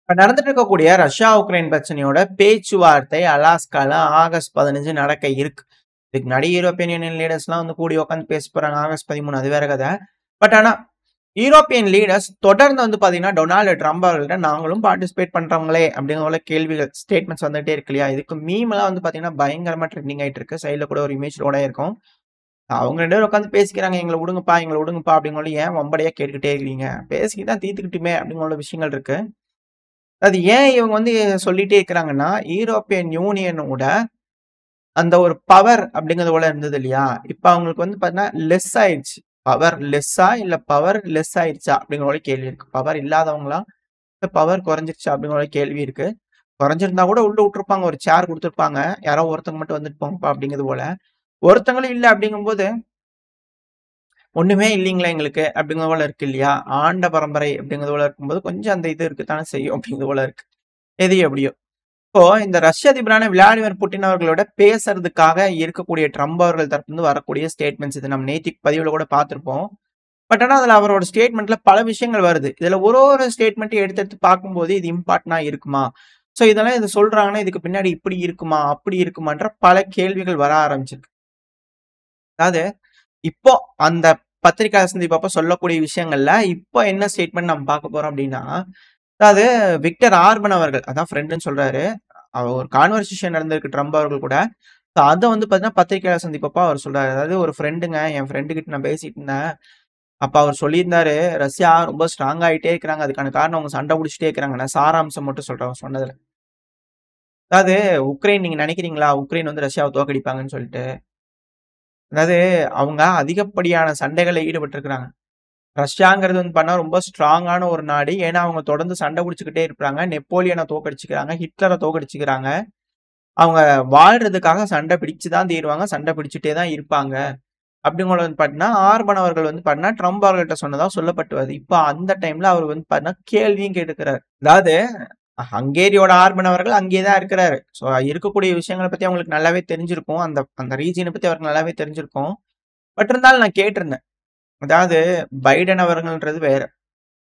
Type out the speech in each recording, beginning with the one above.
இப்ப நடந்துட்டு இருக்கக்கூடிய ரஷ்யா உக்ரைன் பிரச்சனையோட பேச்சுவார்த்தை அலாஸ்கால ஆகஸ்ட் 15 நடக்க இருக்கு. இதுக்கு முன்னாடி யூரோப்பியன் யூனியன் லீடர்ஸ்லாம் வந்து கூடி உட்காந்து பேச போறாங்க ஆகஸ்ட் 13. அது வேற கதை. பட் ஆனா யூரோப்பியன் லீடர்ஸ் தொடர்ந்து வந்து பாத்தீங்கன்னா டொனால்டு ட்ரம்ப் அவர்கள்ட்ட நாங்களும் பார்ட்டிசிபேட் பண்றவங்களே அப்படிங்கிற கேள்விகள் ஸ்டேட்மெண்ட்ஸ் வந்துட்டே இருக்கு இல்லையா? இதுக்கு மீம் எல்லாம் வந்து பாத்தீங்கன்னா பயங்கரமா ட்ரெண்டிங் ஆயிட்டு இருக்கு. சைட்ல கூட ஒரு இமேஜோட இருக்கும். அவங்க 2 பேரும் உட்காந்து பேசிக்கிறாங்க. எங்களை விடுங்கப்பா அப்படிங்கிற ஏன் வம்படியா கேட்டுக்கிட்டே இருக்கீங்க? பேசிக்கிட்டு தான் தீர்த்துக்கிட்டுமே அப்படிங்கிற விஷயங்கள் இருக்கு. அது ஏன் இவங்க வந்து சொல்லிட்டே இருக்கிறாங்கன்னா, யூரோப்பியன் யூனியனோட அந்த ஒரு பவர் அப்படிங்கிறது போல இருந்தது இல்லையா? இப்ப அவங்களுக்கு வந்து பார்த்தீங்கன்னா, லெஸ் ஆயிடுச்சு. பவர் லெஸ்ஸா இல்ல பவர் லெஸ் ஆயிடுச்சா? அப்படிங்கிற ஒரு கேள்வி இருக்கு. பவர் இல்லாதவங்களா? இல்ல பவர் குறைஞ்சிருச்சா? அப்படிங்கிற ஒரு கேள்வி இருக்கு. குறைஞ்சிருந்தா கூட உள்ள விட்டுருப்பாங்க. ஒரு சேர் குடுத்துருப்பாங்க. யாரோ ஒருத்தங்க மட்டும் வந்துட்டு போங்கப்பா அப்படிங்கிறது போல. ஒருத்தங்களும் இல்ல அப்படிங்கும்போது, ஒண்ணுமே இல்லீங்களா எங்களுக்கு அப்படிங்கிறது போல இருக்கு இல்லையா? ஆண்ட பரம்பரை அப்படிங்கிறது போல இருக்கும்போது, கொஞ்சம் அந்த இது இருக்கத்தானே செய்யும் அப்படிங்கிறது போல இருக்கு. எது எப்படியோ. இப்போ இந்த ரஷ்ய அதிபரான விளாடிமிர் புட்டின் அவர்களோட பேசுறதுக்காக இருக்கக்கூடிய ட்ரம்ப் அவர்கள் தரப்பிலிருந்து வரக்கூடிய ஸ்டேட்மெண்ட்ஸ் இது நம்ம நேத்திக்கு பதிவுல கூட பார்த்திருப்போம். பட் ஆனா அதுல அவரோட ஸ்டேட்மெண்ட்ல பல விஷயங்கள் வருது. இதுல ஒரு ஸ்டேட்மெண்ட்டையும் எடுத்து எடுத்து பார்க்கும்போது இது இம்பார்ட்டன்டா இருக்குமா? சோ இதெல்லாம் இது சொல்றாங்கன்னா இதுக்கு பின்னாடி இப்படி இருக்குமா? அப்படி இருக்குமான்ற பல கேள்விகள் வர ஆரம்பிச்சிருக்கு. அதாவது இப்போ அந்த பத்திரிகையாளர் சந்திப்பப்ப சொல்லக்கூடிய விஷயங்கள்ல இப்போ என்ன ஸ்டேட்மெண்ட் நம்ம பார்க்க போறோம் அப்படின்னா, அதாவது விக்டர் ஆர்பன் அவர்கள் அதான் ஃப்ரெண்டுன்னு சொல்றாரு. ஒரு கான்வர்சேஷன் நடந்திருக்கு ட்ரம்ப் அவர்கள் கூட. ஸோ அத வந்து பார்த்தீங்கன்னா, பத்திரிக்கையாளர் சந்திப்பப்ப அவர் சொல்றாரு. அதாவது ஒரு ஃப்ரெண்டுங்க, என் ஃப்ரெண்டு கிட்ட நான் பேசிட்டு இருந்தேன். அப்ப அவர் சொல்லியிருந்தாரு, ரஷ்யா ரொம்ப ஸ்ட்ராங் ஆயிட்டே இருக்கிறாங்க. அதுக்கான காரணம் அவங்க சண்டை புடிச்சுட்டே இருக்கிறாங்க. நான் சாராம்சம் மட்டும் சொல்றேன் அவர் சொன்னதுல. அதாவது உக்ரைன் நீங்க நினைக்கிறீங்களா? உக்ரைன் வந்து ரஷ்யாவ தோற்கடிப்பாங்கன்னு சொல்லிட்டு. அதாவது அவங்க அதிகப்படியான சண்டைகள்ல ஈடுபட்டிருக்கிறாங்க. ரஷ்யாங்கிறது வந்து பார்த்தா ரொம்ப ஸ்ட்ராங்கான ஒரு நாடு. ஏன்னா அவங்க தொடர்ந்து சண்டை புடிச்சுக்கிட்டே இருக்கிறாங்க. நெப்போலியன தோற்கடிச்சுக்கிறாங்க. ஹிட்லர தோற்கடிச்சுக்கிறாங்க. அவங்க வாழ்றதுக்காக சண்டை பிடிச்சு தான் தீருவாங்க. சண்டை பிடிச்சுட்டே தான் இருப்பாங்க. அப்படிங்கும்போது வந்து பார்த்தீங்கன்னா, ஆர்பன் அவர்கள் வந்து பார்த்தீங்கன்னா, ட்ரம்ப் அவர்கள்ட்ட சொன்னதா சொல்லப்பட்டு வருது. இப்ப அந்த டைம்ல அவர் வந்து பார்த்தீங்கன்னா, கேள்வியும் கேட்டுக்கிறாரு. அதாவது ஹங்கேரியோட ஆர்பன் அவர்கள் அங்கேயே தான் இருக்கிறாரு. ஸோ இருக்கக்கூடிய விஷயங்கள பத்தி அவங்களுக்கு நல்லாவே தெரிஞ்சிருக்கும். அந்த அந்த ரீஜியன பத்தி அவருக்கு நல்லாவே தெரிஞ்சிருக்கும். பட் இருந்தாலும் நான் கேட்டிருந்தேன். அதாவது பைடன் அவர்கள்ன்றது வேற.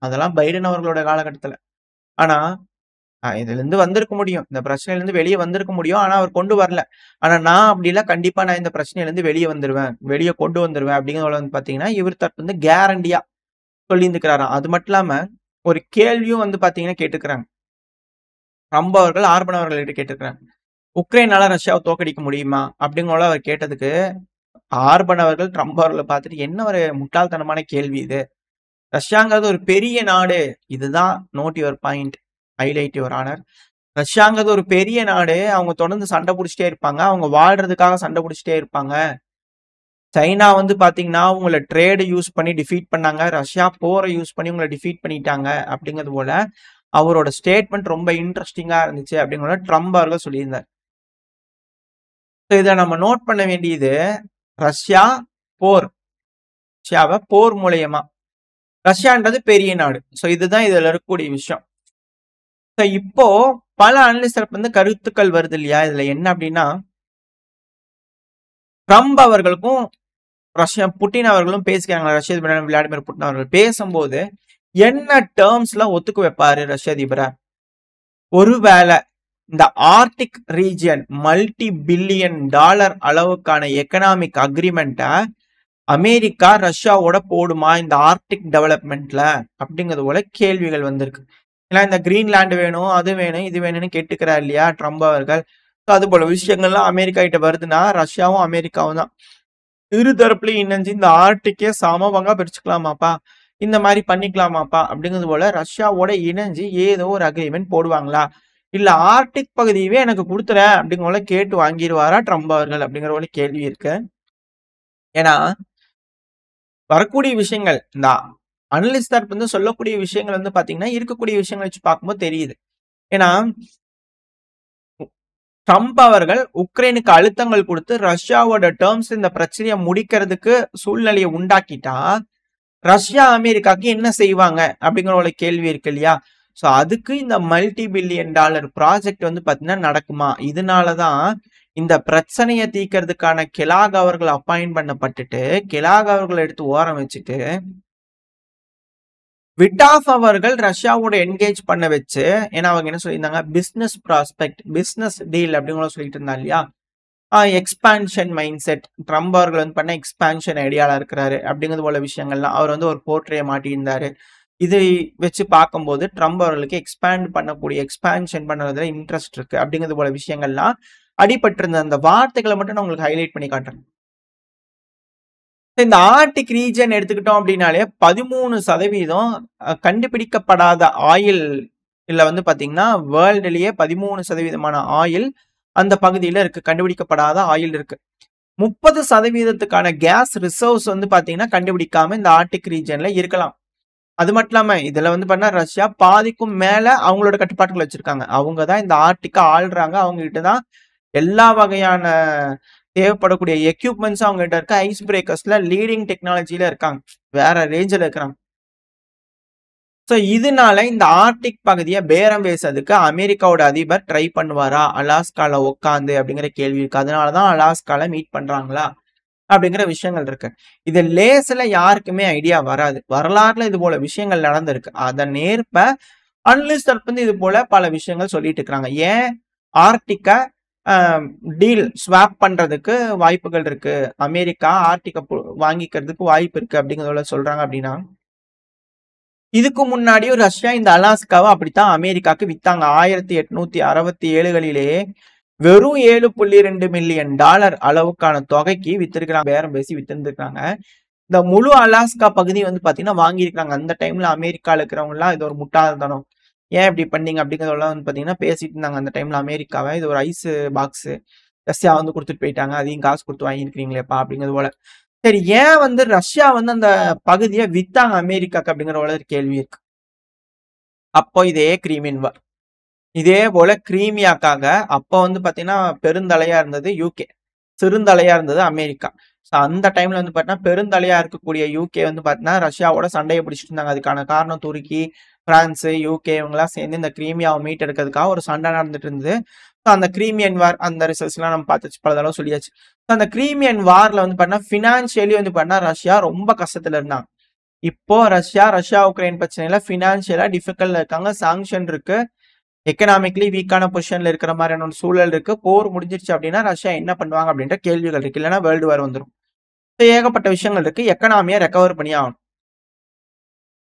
அதெல்லாம் பைடன் அவர்களோட காலகட்டத்தில. ஆனா இதுலருந்து வந்திருக்க முடியும். இந்த பிரச்சனையிலருந்து வெளிய வந்திருக்க முடியும். ஆனா, அவர் கொண்டு வரல. ஆனா, நான் அப்படி இல்ல. கண்டிப்பா நான் இந்த பிரச்சனையிலருந்து வெளிய வந்துருவேன். வெளிய கொண்டு வந்துருவேன் அப்படிங்கிறதுல வந்து பார்த்தீங்கன்னா, இவர் தரப்பு வந்து கேரண்டியா சொல்லியிருந்துக்கிறாராம். அது மட்டும் இல்லாம, ஒரு கேள்வியும் வந்து பார்த்தீங்கன்னா கேட்டுருக்காங்க. ட்ரம்ப் அவர்கள் ஆர்பன் அவர்கள்கிட்ட கேட்டுருக்காங்க. உக்ரைனால ரஷ்யாவ தோற்கடிக்க முடியுமா? அப்படிங்கறத அவர் கேட்டதுக்கு, ஆர்பன் அவர்கள் ட்ரம்ப் அவர்கள பார்த்துட்டு, என்ன ஒரு முட்டாள்தனமான கேள்வி இது. ரஷ்யாங்கிறது ஒரு பெரிய நாடு. இதுதான் note your point. Highlight your honour. ரஷ்யாங்கிறது ஒரு பெரிய நாடு. அவங்க தொடர்ந்து சண்டை புடிச்சுட்டே இருப்பாங்க. அவங்க வாழ்றதுக்காக சண்டை புடிச்சுட்டே இருப்பாங்க. சைனா வந்து பாத்தீங்கன்னா, உங்கள ட்ரேட் யூஸ் பண்ணி டிஃபீட் பண்ணாங்க. ரஷ்யா போர யூஸ் பண்ணி உங்கள டிஃபீட் பண்ணிட்டாங்க. அப்படிங்கிறது போல அவரோட ஸ்டேட்மெண்ட் ரொம்ப இன்ட்ரஸ்டிங்கா இருந்துச்சு அப்படிங்கிறத ட்ரம்ப் அவர்கள் சொல்லியிருந்தார். இத நம்ம நோட் பண்ண வேண்டியது ரஷ்யா போர். ரஷ்யாவ போர் மூலியமா. ரஷ்யான்றது பெரிய நாடு. சோ இதுதான் இதுல இருக்கக்கூடிய விஷயம். இப்போ பல அனலிஸ்ட் தரப்புல இருந்து கருத்துக்கள் வருது இல்லையா? இதுல என்ன அப்படின்னா, ட்ரம்ப் அவர்களுக்கும் புட்டின் அவர்களும் பேசிக்கிறாங்க. ரஷ்ய அதிபர் விளாடிமிர் புட்டின் அவர்கள் பேசும்போது என்ன டேர்ம்ஸ்ல ஒத்துக்க வைப்பாரு ரஷ்ய அதிபரை? ஒருவேளை இந்த Arctic region multi billion dollar அளவுக்கான எக்கனாமிக் அக்ரிமெண்ட்டை அமெரிக்கா ரஷ்யாவோட போடுமா இந்த ஆர்டிக் டெவலப்மெண்ட்ல அப்படிங்கிறது போல கேள்விகள் வந்திருக்கு. ஏன்னா இந்த கிரீன்லாந்து வேணும், அது வேணும், இது வேணும்னு கேட்டுக்கிறார் இல்லையா ட்ரம்ப் அவர்கள். அது போல விஷயங்கள்லாம் அமெரிக்கா கிட்ட வருதுன்னா ரஷ்யாவும் அமெரிக்காவும் தான் இரு தரப்புலயும் இணைஞ்சு இந்த ஆர்டிக்கே சமபங்கா பிரிச்சுக்கலாமாப்பா, இந்த மாதிரி பண்ணிக்கலாமாப்பா அப்படிங்கிறது போல ரஷ்யாவோட இணைஞ்சு ஏதோ ஒரு அக்ரிமெண்ட் போடுவாங்களா, இல்ல ஆர்டிக் பகுதியவே எனக்கு கொடுத்துறேன் அப்படிங்கிற போல கேட்டு வாங்கிடுவாரா ட்ரம்ப் அவர்கள் அப்படிங்கிற போல கேள்வி இருக்கு. ஏன்னா வரக்கூடிய விஷயங்கள் இந்த அனலிஸ்ட் தரப்பு வந்து சொல்லக்கூடிய விஷயங்கள் வந்து பாத்தீங்கன்னா இருக்கக்கூடிய விஷயங்களை வச்சு பார்க்கும்போது தெரியுது. ஏன்னா ட்ரம்ப் அவர்கள் உக்ரைனுக்கு அழுத்தங்கள் கொடுத்து ரஷ்யாவோட டேர்ம்ஸ் இந்த பிரச்சனையை முடிக்கிறதுக்கு சூழ்நிலையை உண்டாக்கிட்டா ரஷ்யா அமெரிக்காக்கு என்ன செய்வாங்க அப்படிங்கிற ஒரு கேள்வி இருக்கு இல்லையா? சோ அதுக்கு இந்த மல்டி பில்லியன் டாலர் ப்ராஜெக்ட் வந்து பாத்தீங்கன்னா நடக்குமா? இதனாலதான் இந்த பிரச்சனையை தீர்க்கறதுக்கான கெலாக் அவர்கள் அப்பாயிண்ட் பண்ணப்பட்டுட்டு கெலாக் அவர்களை எடுத்து ஓரம் வச்சுட்டு விட்டாஃப் அவர்கள் ரஷ்யாவோட என்கேஜ் பண்ண வச்சு, ஏன்னா அவங்க என்ன சொல்லியிருந்தாங்க, பிசினஸ் ப்ராஸ்பெக்ட், பிசினஸ் டீல் அப்படின்னு சொல்லிட்டு இருந்தா இல்லையா, எக்ஸ்பான்ஷன் மைண்ட் செட், ட்ரம்ப் அவர்கள் வந்து பண்ண எக்ஸ்பான்ஷன் ஐடியால இருக்கிறாரு அப்படிங்கிறது போல விஷயங்கள்லாம் அவர் வந்து ஒரு போர்ட்ரே மாட்டியிருந்தாரு. இதை வச்சு பார்க்கும்போது ட்ரம்ப் அவர்களுக்கு எக்ஸ்பான்ஷன் பண்றதுல இன்ட்ரெஸ்ட் இருக்கு அப்படிங்கிறது போல விஷயங்கள்லாம் அடிபட்டிருந்த அந்த வார்த்தைகளை மட்டும் நான் உங்களுக்கு ஹைலைட் பண்ணி காட்டுறேன். இந்த ஆர்டிக் ரீஜன் எடுத்துக்கிட்டோம் அப்படின்னாலே 13% கண்டுபிடிக்கப்படாத ஆயில் இல்ல வந்து பாத்தீங்கன்னா வேர்ல்டுலயே 13% ஆயில் அந்த பகுதியில இருக்கு. கண்டுபிடிக்கப்படாத ஆயில் இருக்கு. 30% கேஸ் ரிசர்வ்ஸ் வந்து பாத்தீங்கன்னா கண்டுபிடிக்காம இந்த ஆர்டிக் ரீஜன்ல இருக்கலாம். அது மட்டும் இல்லாம இதுல வந்து பண்ணா ரஷ்யா பாதிக்கும் மேல அவங்களோட கட்டுப்பாட்டுக்குள்ள வச்சிருக்காங்க. அவங்க தான் இந்த ஆர்டிக்கை ஆள்றாங்க. அவங்க கிட்ட தான் எல்லா வகையான தேவைப்படக்கூடிய எக்யூப்மெண்ட்ஸ் அவங்க கிட்ட இருக்க. ஐஸ் பிரேக்கர்ஸ்ல லீடிங் டெக்னாலஜில இருக்காங்க. வேற ரேஞ்சில் இருக்கிறாங்க. ஸோ இதனால இந்த ஆர்டிக் பகுதியை பேரம் பேசுறதுக்கு அமெரிக்காவோட அதிபர் ட்ரை பண்ணுவாரா அலாஸ்கால உட்காந்து அப்படிங்கிற கேள்வி இருக்கு. அதனாலதான் அலாஸ்கால மீட் பண்றாங்களா அப்படிங்கிற விஷயங்கள் இருக்கு. இது லேஸ்ல யாருக்குமே ஐடியா வராது. வரலாறுல இது போல விஷயங்கள் நடந்திருக்கு. அதை நேர்ப்ப அனலிஸ்ட் வந்து இது போல பல விஷயங்கள் சொல்லிட்டு இருக்கிறாங்க. ஏன் ஆர்டிக்க டீல் ஸ்வாப் பண்றதுக்கு வாய்ப்புகள் இருக்கு, அமெரிக்கா ஆர்டிக்க வாங்கிக்கிறதுக்கு வாய்ப்பு இருக்கு அப்படிங்கிறத சொல்றாங்க அப்படின்னா, இதுக்கு முன்னாடியும் ரஷ்யா இந்த அலாஸ்காவை அப்படித்தான் அமெரிக்காவுக்கு வித்தாங்க. 1867களிலேயே வெறும் $7.2 மில்லியன் அளவுக்கான தொகைக்கு வித்திருக்கிறாங்க. பேரம் பேசி வித்திருந்திருக்காங்க. இந்த முழு அலாஸ்கா பகுதி வந்து பாத்தீங்கன்னா வாங்கியிருக்காங்க. அந்த டைம்ல அமெரிக்கால இருக்கிறவங்க எல்லாம் இது ஒரு முட்டாள்தனம், ஏன் இப்படி பண்ணீங்க அப்படிங்கிறதெல்லாம் வந்து பாத்தீங்கன்னா பேசிட்டு இருந்தாங்க. அந்த டைம்ல அமெரிக்காவை இது ஒரு ஐஸ் பாக்ஸ் ரஷ்யா வந்து கொடுத்துட்டு போயிட்டாங்க, அதையும் காசு கொடுத்து வாங்கியிருக்கிறீங்களேப்பா அப்படிங்கிறது போல. சரி, ஏன் வந்து ரஷ்யா வந்து அந்த பகுதியை வித்தாங்க அமெரிக்காக்கு அப்படிங்கிற ஒரு கேள்வி இருக்கு. அப்போ இதே போல கிரீமியாக்காக அப்போ வந்து பாத்தீங்கன்னா பெருந்தலையா இருந்தது யூகே, சிறுந்தலையா இருந்தது அமெரிக்கா. ஸோ அந்த டைம்ல வந்து பாத்தீங்கன்னா பெருந்தலையா இருக்கக்கூடிய யூகே வந்து பாத்தீங்கன்னா ரஷ்யாவோட சண்டையை பிடிச்சிட்டு இருந்தாங்க. அதுக்கான காரணம் துருக்கி, பிரான்ஸ், யூகே இவங்கெல்லாம் சேர்ந்து இந்த கிரீமியாவை மீட் எடுக்கிறதுக்காக ஒரு சண்டை நடந்துட்டு இருந்தது. ஸோ அந்த கிரீமியன் வார் அந்த ரிசல்ட்ஸ் எல்லாம் நம்ம பார்த்துச்சு, பல தடவை சொல்லியாச்சு. ஸோ அந்த கிரீமியன் வார்ல வந்து பாத்தீங்கன்னா பினான்சியலி வந்து பாத்தீங்கன்னா ரஷ்யா ரொம்ப கஷ்டத்துல இருந்தாங்க. இப்போ ரஷ்யா உக்ரைன் பிரச்சனையில பினான்சியலா டிஃபிகல்ட்ல இருக்காங்க. சாங்ஷன் இருக்கு, எக்கனாமிக்கலி வீக்கான பொசிஷன்ல இருக்கிற மாதிரியான ஒரு சூழல் இருக்கு. போர் முடிஞ்சிருச்சு அப்படின்னா ரஷ்யா என்ன பண்ணுவாங்க அப்படின்ற கேள்விகள் இருக்கு. இல்லைன்னா வேர்ல்டு வார் வந்துடும். ஏகப்பட்ட விஷயங்கள் இருக்கு. எக்கனாமியை ரெக்கவர் பண்ணி ஆகணும்.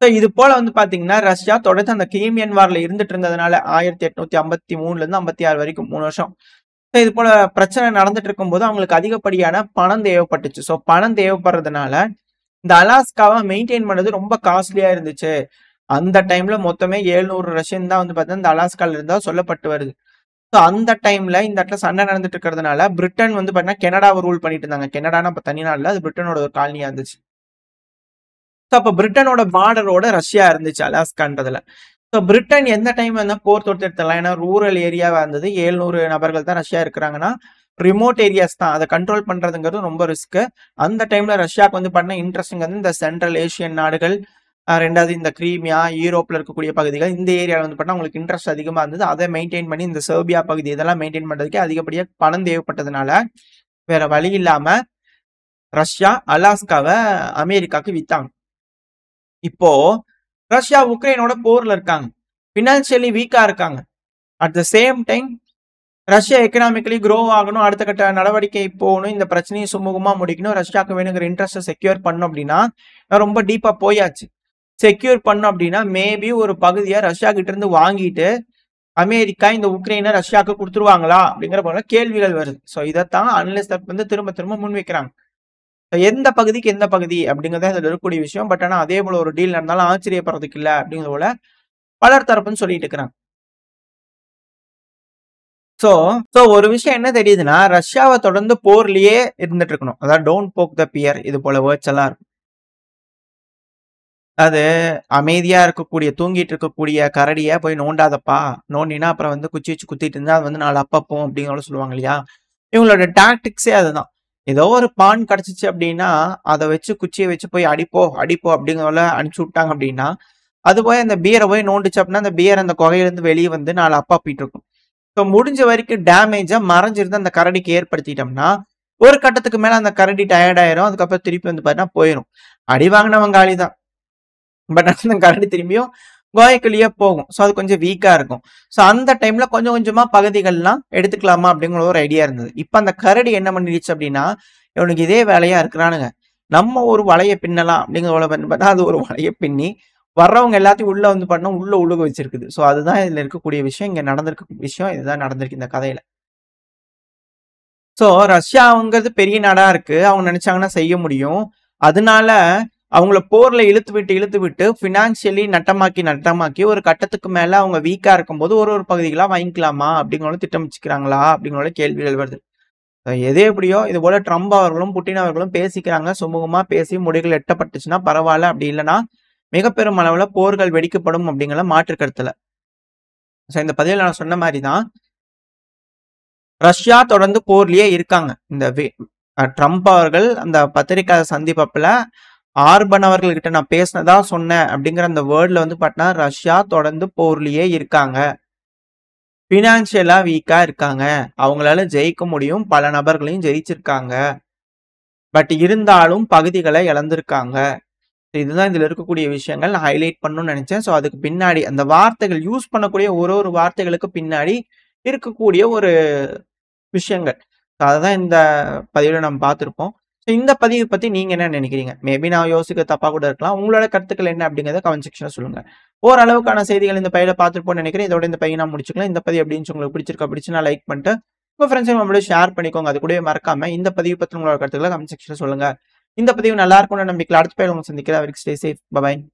இது போல வந்து பாத்தீங்கன்னா ரஷ்யா தொடர்ந்து அந்த கிரீமியன் வார்ல இருந்துட்டு இருந்ததுனால 1853ல இருந்து 56 வரைக்கும் 3 வருஷம் இது போல பிரச்சனை நடந்துட்டு இருக்கும் போது அவங்களுக்கு அதிகப்படியான பணம் தேவைப்பட்டுச்சு. ஸோ பணம் தேவைப்படுறதுனால இந்த அலாஸ்காவை மெயின்டைன் பண்ணது ரொம்ப காஸ்ட்லியா இருந்துச்சு. அந்த டைம்ல மொத்தமே 700 ரஷ்யன் தான் வந்து பார்த்தீங்கன்னா இந்த அலாஸ்கால இருந்தா சொல்லப்பட்டு வருது. ஸோ அந்த டைம்ல இந்த இடத்துல சண்டை நடந்துட்டு இருக்கிறதுனால பிரிட்டன் வந்து பார்த்தீங்கன்னா கனடாவை ரூல் பண்ணிட்டு இருந்தாங்க. கனடானா இப்போ தனி நாடுல அது பிரிட்டனோட ஒரு காலனியா இருந்துச்சு. ஸோ அப்போ பிரிட்டனோட பார்டரோட ரஷ்யா இருந்துச்சு அலாஸ்கான்றதுல. ஸோ பிரிட்டன் எந்த டைம் வந்து போர் தொடுத்து எடுத்துடலாம், ஏன்னா ரூரல் ஏரியாவா இருந்தது. 700 நபர்கள் தான் ரஷ்யா இருக்கிறாங்கன்னா ரிமோட் ஏரியாஸ் தான், அதை கண்ட்ரோல் பண்றதுங்கிறது ரொம்ப ரிஸ்க். அந்த டைம்ல ரஷ்யாவுக்கு வந்து பண்ண இன்ட்ரெஸ்டிங் வந்து இந்த சென்ட்ரல் ஏஷியன் நாடுகள், ரெண்டாவது இந்த கிரீமியா, யூரோப்ல இருக்கக்கூடிய பகுதிகள், இந்த ஏரியாவில் வந்து பண்ணா உங்களுக்கு இன்ட்ரெஸ்ட் அதிகமா இருந்தது. அதை மெயின்டைன் பண்ணி இந்த செர்பியா பகுதி இதெல்லாம் மெயின்டைன் பண்றதுக்கு அதிகப்படியாக பணம் தேவைப்பட்டதுனால வேற வழி இல்லாம ரஷ்யா அலாஸ்காவை அமெரிக்காவுக்கு வித்தாங்க. இப்போ ரஷ்யா உக்ரைனோட போர்ல இருக்காங்க, பினான்சியலி வீக்கா இருக்காங்க. At the same time Russia economically grow ஆகணும், அடுத்த கட்ட நடவடிக்கை போகணும், இந்த பிரச்சனையை சுமூகமா முடிக்கணும், ரஷ்யாவுக்கு வேணுங்கிற இன்ட்ரெஸ்ட்டை செக்யூர் பண்ணும் அப்படின்னா ரொம்ப டீப்பா போயாச்சு. செக்யூர் பண்ணும் அப்படின்னா மேபி ஒரு பகுதியை ரஷ்யா கிட்ட இருந்து வாங்கிட்டு அமெரிக்கா இந்த உக்ரைனை ரஷ்யாவுக்கு கொடுத்துருவாங்களா அப்படிங்கிற போல கேள்விகள் வருது. ஸோ இதைத்தான் அனலிஸ்ட் வந்து திரும்ப திரும்ப முன்வைக்கிறாங்க. எந்த பகுதிக்கு எந்த பகுதி அப்படிங்கிறத அதில் இருக்கக்கூடிய விஷயம். பட் ஆனால் அதே போல ஒரு டீல் நடந்தாலும் ஆச்சரியப்படுறதுக்கு இல்லை அப்படிங்கிற போல பலர் தரப்புன்னு சொல்லிட்டு இருக்கிறாங்க. சோ ஒரு விஷயம் என்ன தெரியுதுன்னா ரஷ்யாவை தொடர்ந்து போர்லயே இருந்துட்டு இருக்கணும். அதாவது டோன்ட் போக் த பியர், இது போல வேர்ட்ஸ் எல்லாம் இருக்கும். அது அமைதியா இருக்கக்கூடிய தூங்கிட்டு இருக்கக்கூடிய கரடியை போய் நோண்டாதப்பா, நோண்டினா அப்புறம் வந்து குச்சி வச்சு குத்திட்டு இருந்தா அது வந்து 4 அப்பப்போம் அப்படிங்கிற சொல்லுவாங்க இல்லையா. இவங்களோட டாக்டிக்ஸே அதுதான். ஏதோ ஒரு பான் கிடைச்சிச்சு அப்படின்னா அதை வச்சு குச்சியை வச்சு போய் அடிப்போ அப்படிங்கிறத அனுப்பிச்சு விட்டாங்க அப்படின்னா அது போய் அந்த பியரை போய் நோண்டுச்சு அப்படின்னா அந்த பியர் அந்த குகையிலிருந்து வெளியே வந்து 4 அப்பாப்பிட்டு இருக்கும். ஸோ முடிஞ்ச வரைக்கும் டேமேஜா மறைஞ்சிருந்து அந்த கரடிக்கு ஏற்படுத்திட்டோம்னா ஒரு கட்டத்துக்கு மேல அந்த கரடி டயர்ட் ஆயிரும். அதுக்கப்புறம் திருப்பி வந்து பார்த்தீங்கன்னா போயிடும். அடி வாங்கினவங்க காலி தான். பட் அந்த கரடி திரும்பியும் குகைக்குள்ளேயே போகும். ஸோ அது கொஞ்சம் வீக்கா இருக்கும். ஸோ அந்த டைம்ல கொஞ்சம் கொஞ்சமா பகுதிகள்லாம் எடுத்துக்கலாமா அப்படிங்கிற ஒரு ஐடியா இருந்தது. இப்ப அந்த கரடி என்ன பண்ணிடுச்சு அப்படின்னா, இவனுக்கு இதே வேலையா இருக்கிறானுங்க. நம்ம ஒரு வலைய பின்னலாம் அப்படிங்கிற பார்த்தா அது ஒரு வலைய பின்னி வர்றவங்க எல்லாத்தையும் உள்ள வந்து பண்ணா உள்ள உழுக வச்சிருக்குது. ஸோ அதுதான் இதுல இருக்கக்கூடிய விஷயம். இங்க நடந்திருக்க விஷயம் இதுதான் நடந்திருக்கு இந்த கதையில. ஸோ ரஷ்யாங்கிறது பெரிய நாடா இருக்கு. அவங்க நினைச்சாங்கன்னா செய்ய முடியும். அதனால அவங்கள போர்ல இழுத்து விட்டு ஃபினான்ஷியலி நட்டமாக்கி ஒரு கட்டத்துக்கு மேல அவங்க வீக்கா இருக்கும்போது ஒரு ஒரு பகுதிகளா வாங்கிக்கலாமா அப்படிங்கிற திட்டமிச்சுக்கிறாங்களா அப்படிங்கிற கேள்விகள் வருது. எது எப்படியோ இது போல ட்ரம்ப் அவர்களும் புட்டின் அவர்களும் பேசிக்கிறாங்க. சுமூகமா பேசி முடிவுகள் எட்டப்பட்டுச்சுன்னா பரவாயில்ல. அப்படி இல்லைன்னா மிக பெரும் அளவுல போர்கள் வெடிக்கப்படும் அப்படிங்கிற மாற்று கருத்துல. ஸோ இந்த பதிவில் நான் சொன்ன மாதிரி தான் ரஷ்யா தொடர்ந்து போர்லயே இருக்காங்க. இந்த ட்ரம்ப் அவர்கள் அந்த பத்திரிகை சந்திப்பப்புல ஆர்பன் அவர்கள்கிட்ட நான் பேசினதா சொன்னேன் அப்படிங்கிற அந்த வேர்ட்ல வந்து பார்த்தா ரஷ்யா தொடர்ந்து போர்லயே இருக்காங்க. பினான்சியலா வீக்கா இருக்காங்க. அவங்களால ஜெயிக்க முடியும். பல நபர்களையும் ஜெயிச்சிருக்காங்க. பட் இருந்தாலும் பகுதிகளை இழந்திருக்காங்க. இதுதான் இதுல இருக்கக்கூடிய விஷயங்கள் நான் ஹைலைட் பண்ணணும்னு நினைச்சேன். ஸோ அதுக்கு பின்னாடி அந்த வார்த்தைகள் யூஸ் பண்ணக்கூடிய ஒரு வார்த்தைகளுக்கு பின்னாடி இருக்கக்கூடிய ஒரு விஷயங்கள். அததான் இந்த பதிவுல நம்ம பார்த்திருப்போம். ஸோ இந்த பதிவு பத்தி நீங்க என்ன நினைக்கிறீங்க? மேபி நான் யோசிக்க தப்பா கூட இருக்கலாம். உங்களோட கருத்துக்கள் என்ன அப்படிங்கிறத கமெண்ட் செக்ஷன்ல சொல்லுங்க. ஓரளவுக்கான செய்திகள் இந்த பதிவுல பார்த்திருப்போம்னு நினைக்கிறேன். இதோட இந்த பதிவை நான் முடிச்சுக்கலாம். இந்த பதிவு எப்படி இருந்துச்சு உங்களுக்கு பிடிச்சிருந்தா லைக் பண்ணிட்டு உங்க ஃப்ரெண்ட்ஸ் நம்மளோட ஷேர் பண்ணிக்கோங்க. அது கூடவே மறக்காம இந்த பதிவு பத்தி உங்களோட கருத்துக்களை கமெண்ட் செக்ஷன்ல சொல்லுங்க. இந்த பதிவு நல்லா இருக்கும்னு நம்பிக்கையில் அடுத்த பதிவில் உங்களை சந்திக்கிறேன். Stay safe. பை.